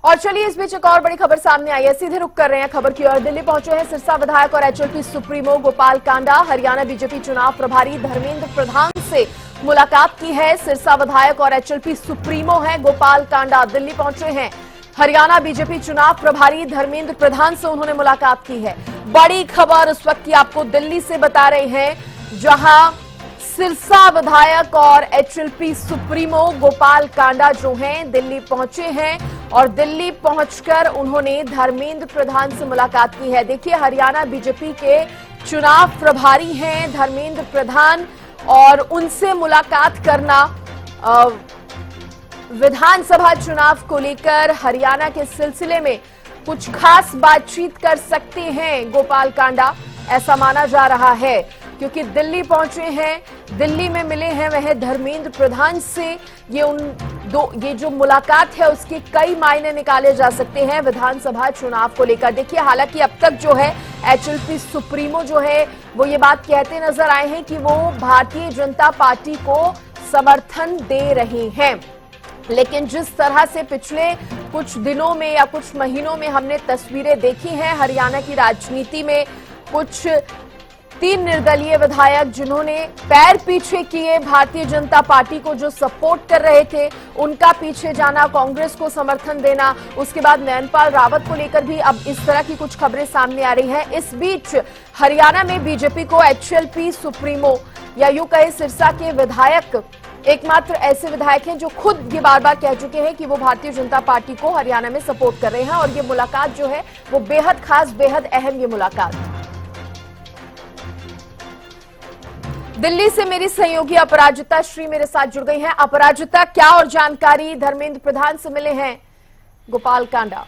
और चलिए इस बीच एक और बड़ी खबर सामने आई है। सीधे रुख कर रहे हैं खबर की ओर। दिल्ली पहुंचे हैं सिरसा विधायक और HLP supremo Gopal Kanda. Haryana BJP चुनाव प्रभारी धर्मेंद्र प्रधान से मुलाकात की है। सिरसा विधायक और एचएलपी सुप्रीमो हैं गोपाल कांडा, दिल्ली पहुंचे हैं। हरियाणा बीजेपी चुनाव प्रभारी धर्मेंद्र प्रधान से उन्होंने मुलाकात की है। बड़ी खबर उस वक्त की आपको दिल्ली से बता रहे हैं, जहां सिरसा विधायक और एचएलपी सुप्रीमो गोपाल कांडा जो हैं दिल्ली पहुंचे हैं और दिल्ली पहुंचकर उन्होंने धर्मेंद्र प्रधान से मुलाकात की है। देखिए, हरियाणा बीजेपी के चुनाव प्रभारी हैं धर्मेंद्र प्रधान और उनसे मुलाकात करना विधानसभा चुनाव को लेकर हरियाणा के सिलसिले में कुछ खास बातचीत कर सकते हैं गोपाल कांडा, ऐसा माना जा रहा है, क्योंकि दिल्ली पहुंचे हैं, दिल्ली में मिले हैं वह धर्मेंद्र प्रधान से। ये जो मुलाकात है उसके कई मायने निकाले जा सकते हैं विधानसभा चुनाव को लेकर। देखिए, हालांकि अब तक जो है एचएलपी सुप्रीमो जो है वो ये बात कहते नजर आए हैं कि वो भारतीय जनता पार्टी को समर्थन दे रहे हैं, लेकिन जिस तरह से पिछले कुछ दिनों में या कुछ महीनों में हमने तस्वीरें देखी हैं हरियाणा की राजनीति में, कुछ 3 निर्दलीय विधायक जिन्होंने पैर पीछे किए भारतीय जनता पार्टी को, जो सपोर्ट कर रहे थे उनका पीछे जाना, कांग्रेस को समर्थन देना, उसके बाद नैनपाल रावत को लेकर भी अब इस तरह की कुछ खबरें सामने आ रही हैं। इस बीच हरियाणा में बीजेपी को एचएलपी सुप्रीमो या यूं कहे सिरसा के विधायक एकमात्र ऐसे विधायक हैं जो खुद ये बार बार कह चुके हैं कि वो भारतीय जनता पार्टी को हरियाणा में सपोर्ट कर रहे हैं और ये मुलाकात जो है वो बेहद खास, बेहद अहम ये मुलाकात। दिल्ली से मेरी सहयोगी अपराजिता श्री मेरे साथ जुड़ गई हैं। अपराजिता, क्या और जानकारी धर्मेंद्र प्रधान से मिले हैं गोपाल कांडा?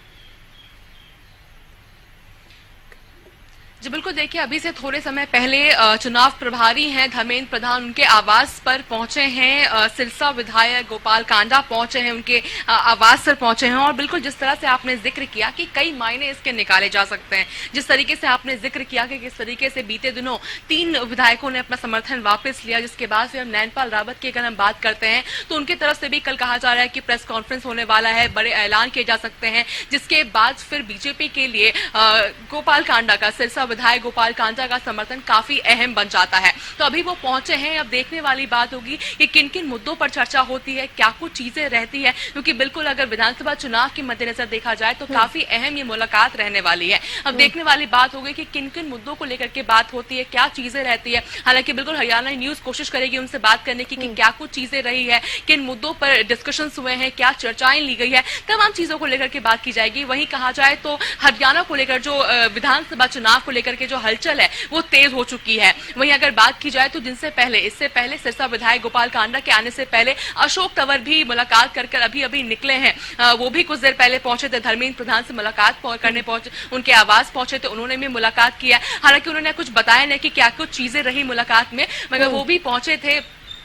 जी बिल्कुल, देखिए अभी से थोड़े समय पहले चुनाव प्रभारी हैं धर्मेंद्र प्रधान उनके आवास पर पहुंचे हैं। सिरसा विधायक गोपाल कांडा पहुंचे हैं, उनके आवास पर पहुंचे हैं और बिल्कुल जिस तरह से आपने जिक्र किया कि कई मायने इसके निकाले जा सकते हैं, जिस तरीके से आपने जिक्र किया कि किस तरीके से बीते दिनों 3 विधायकों ने अपना समर्थन वापस लिया, जिसके बाद फिर नैनपाल रावत की अगर हम बात करते हैं तो उनकी तरफ से भी कल कहा जा रहा है कि प्रेस कॉन्फ्रेंस होने वाला है, बड़े ऐलान किए जा सकते हैं, जिसके बाद फिर बीजेपी के लिए गोपाल कांडा का, सिरसा विधायक गोपाल कांडा का समर्थन काफी अहम बन जाता है। तो अभी वो पहुंचे हैं, अब देखने वाली बात होगी कि किन किन मुद्दों पर चर्चा होती है, क्या कुछ चीजें रहती है, क्योंकि बिल्कुल अगर विधानसभा चुनाव के मद्देनजर देखा जाए तो काफी अहम ये मुलाकात रहने वाली है। अब देखने वाली बात होगी कि किन किन मुद्दों को लेकर के बात होती है, क्या चीजें रहती है। हालांकि बिल्कुल हरियाणा न्यूज कोशिश करेगी उनसे बात करने की कि क्या कुछ चीजें रही है, किन मुद्दों पर डिस्कशन हुए हैं, क्या चर्चाएं ली गई है, तमाम चीजों को लेकर के बात की जाएगी। वहीं कहा जाए तो हरियाणा को लेकर जो विधानसभा चुनाव को लेकर के जो हलचल है वो तेज हो चुकी है। वहीं अगर बात की जाए तो इससे पहले सिरसा विधायक गोपाल कांडा के आने से पहले अशोक तंवर भी मुलाकात कर अभी निकले हैं। वो भी कुछ देर पहले पहुंचे थे, धर्मेंद्र प्रधान से मुलाकात करने पहुंचे, उनके आवास पहुंचे थे, उन्होंने भी मुलाकात किया। हालांकि उन्होंने कुछ बताया नहीं कि क्या कुछ चीजें रही मुलाकात में, मगर वो भी पहुंचे थे।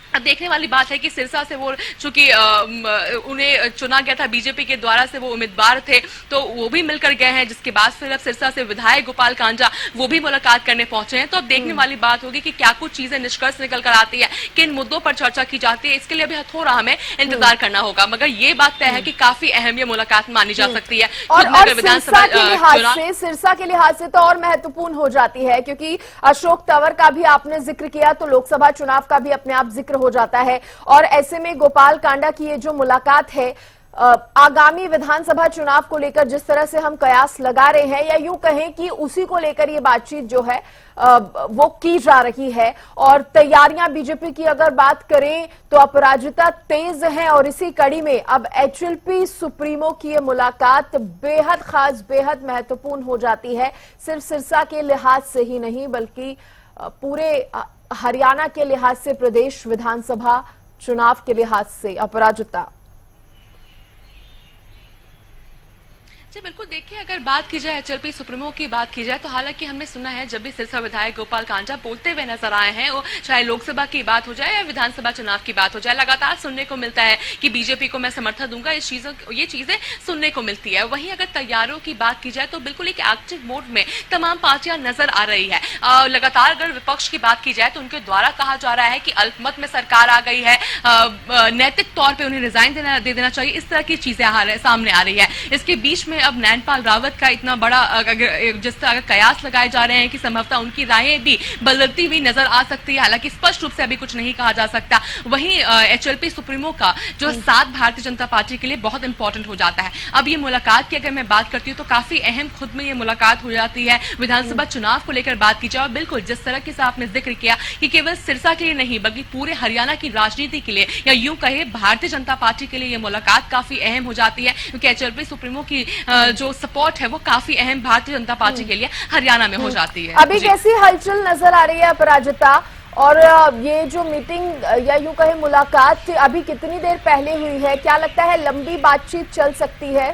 अब देखने वाली बात है कि सिरसा से वो चूंकि उन्हें चुना गया था बीजेपी के द्वारा से, वो उम्मीदवार थे, तो वो भी मिलकर गए हैं, जिसके बाद फिर अब सिरसा से विधायक गोपाल कांडा वो भी मुलाकात करने पहुंचे हैं। तो अब देखने वाली बात होगी कि क्या कुछ चीजें निष्कर्ष निकल कर आती है, किन मुद्दों पर चर्चा की जाती है, इसके लिए अभी थोड़ा हमें इंतजार करना होगा। मगर ये बात तय है कि काफी अहम ये मुलाकात मानी जा सकती है। और विधानसभा सिरसा के लिहाज से तो और महत्वपूर्ण हो जाती है, क्योंकि अशोक तंवर का भी आपने जिक्र किया तो लोकसभा चुनाव का भी अपने आप जिक्र हो जाता है। और ऐसे में गोपाल कांडा की ये जो मुलाकात है आगामी विधानसभा चुनाव को लेकर जिस तरह से हम कयास लगा रहे हैं, या यूं कहें कि उसी को लेकर ये बातचीत जो है वो की जा रही है। और तैयारियां बीजेपी की अगर बात करें तो अपराजिता तेज है और इसी कड़ी में अब एचएलपी सुप्रीमो की ये मुलाकात बेहद खास, बेहद महत्वपूर्ण हो जाती है, सिर्फ सिरसा के लिहाज से ही नहीं बल्कि पूरे हरियाणा के लिहाज से, प्रदेश विधानसभा चुनाव के लिहाज से। अपराजिता जी बिल्कुल, देखिए अगर बात की जाए एचएलपी सुप्रीमो की बात की जाए तो हालांकि हमने सुना है जब भी सिरसा विधायक गोपाल कांडा बोलते हुए नजर आए हैं, वो चाहे लोकसभा की बात हो जाए या विधानसभा चुनाव की बात हो जाए, लगातार सुनने को मिलता है कि बीजेपी को मैं समर्थन दूंगा। ये चीजें सुनने को मिलती है। वहीं अगर तैयारों की बात की जाए तो बिल्कुल एक एक्टिव मोड में तमाम पार्टियां नजर आ रही है। लगातार अगर विपक्ष की बात की जाए तो उनके द्वारा कहा जा रहा है कि अल्पमत में सरकार आ गई है, नैतिक तौर पर उन्हें रिजाइन दे देना चाहिए, इस तरह की चीजें सामने आ रही है। इसके बीच में अब नैनपाल रावत का इतना बड़ा जिस तरह कयास लगाए जा रहे हैं कि संभवतः उनकी रायें भी बदलती हुई नजर आ सकती है। हालांकि स्पष्ट रूप से अभी कुछ नहीं कहा जा सकता। वहीं एचएलपी सुप्रीमो का जो साथ भारतीय जनता पार्टी के लिए बहुत इंपॉर्टेंट हो जाता है। अब ये मुलाकात की अगर मैं बात करती हूँ तो काफी अहम खुद में ये मुलाकात हो जाती है। विधानसभा चुनाव को लेकर बात की जाए, बिल्कुल जिस तरह के आपने जिक्र किया कि केवल सिरसा के लिए नहीं बल्कि पूरे हरियाणा की राजनीति के लिए या यूं कहे भारतीय जनता पार्टी के लिए ये मुलाकात काफी अहम हो जाती है, क्योंकि एचएलपी सुप्रीमो की जो सपोर्ट है वो काफी अहम भारतीय जनता पार्टी के लिए हरियाणा में हो जाती है। अभी कैसी हलचल नजर आ रही है अपराजिता, और ये जो मीटिंग या यूं कहे मुलाकात अभी कितनी देर पहले हुई है? क्या लगता है लंबी बातचीत चल सकती है?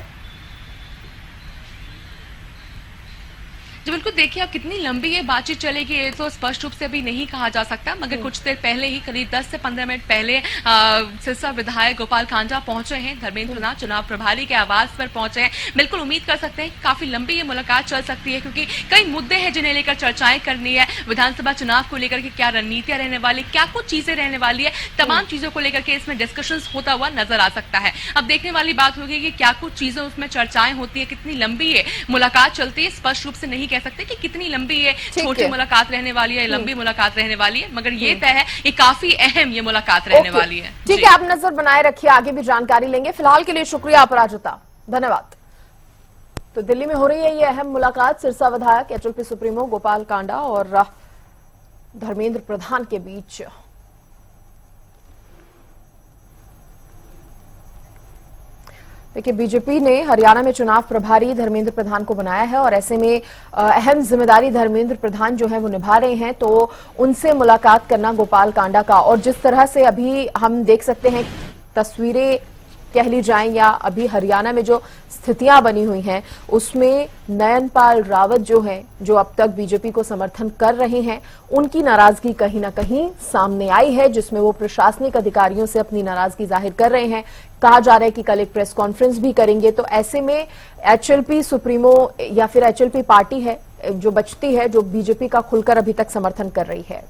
जी बिल्कुल, देखिए अब कितनी लंबी ये बातचीत चलेगी ये तो स्पष्ट रूप से अभी नहीं कहा जा सकता, मगर कुछ देर पहले ही करीब 10 से 15 मिनट पहले सिरसा विधायक गोपाल कांडा पहुंचे हैं। धर्मेंद्र प्रधान चुनाव प्रभारी के आवास पर पहुंचे हैं। बिल्कुल उम्मीद कर सकते हैं कि काफी लंबी ये मुलाकात चल सकती है, क्योंकि कई मुद्दे हैं जिन्हें लेकर चर्चाएं करनी है। विधानसभा चुनाव को लेकर के क्या रणनीतियां रहने वाली, क्या कुछ चीजें रहने वाली है, तमाम चीजों को लेकर के इसमें डिस्कशन होता हुआ नजर आ सकता है। अब देखने वाली बात होगी कि क्या कुछ चीजें उसमें चर्चाएं होती है, कितनी लंबी ये मुलाकात चलती है। स्पष्ट रूप से नहीं कह सकते कि कितनी लंबी ये छोटी मुलाकात रहने वाली है, लंबी मुलाकात रहने वाली है, मगर ये तय है ये काफी अहम ये मुलाकात रहने वाली है। ठीक है, आप नजर बनाए रखिए, आगे भी जानकारी लेंगे। फिलहाल के लिए शुक्रिया अपराजिता, धन्यवाद। तो दिल्ली में हो रही है ये अहम मुलाकात सिरसा विधायक एचएलपी सुप्रीमो गोपाल कांडा और धर्मेंद्र प्रधान के बीच। देखिए, बीजेपी ने हरियाणा में चुनाव प्रभारी धर्मेंद्र प्रधान को बनाया है और ऐसे में अहम जिम्मेदारी धर्मेंद्र प्रधान जो है वो निभा रहे हैं, तो उनसे मुलाकात करना गोपाल कांडा का, और जिस तरह से अभी हम देख सकते हैं तस्वीरें कह ली जाएं या अभी हरियाणा में जो स्थितियां बनी हुई हैं उसमें नयनपाल रावत जो है, जो अब तक बीजेपी को समर्थन कर रहे हैं, उनकी नाराजगी कहीं ना कहीं सामने आई है, जिसमें वो प्रशासनिक अधिकारियों से अपनी नाराजगी जाहिर कर रहे हैं। कहा जा रहा है कि कल एक प्रेस कॉन्फ्रेंस भी करेंगे। तो ऐसे में एचएलपी सुप्रीमो या फिर एचएलपी पार्टी है जो बचती है, जो बीजेपी का खुलकर अभी तक समर्थन कर रही है।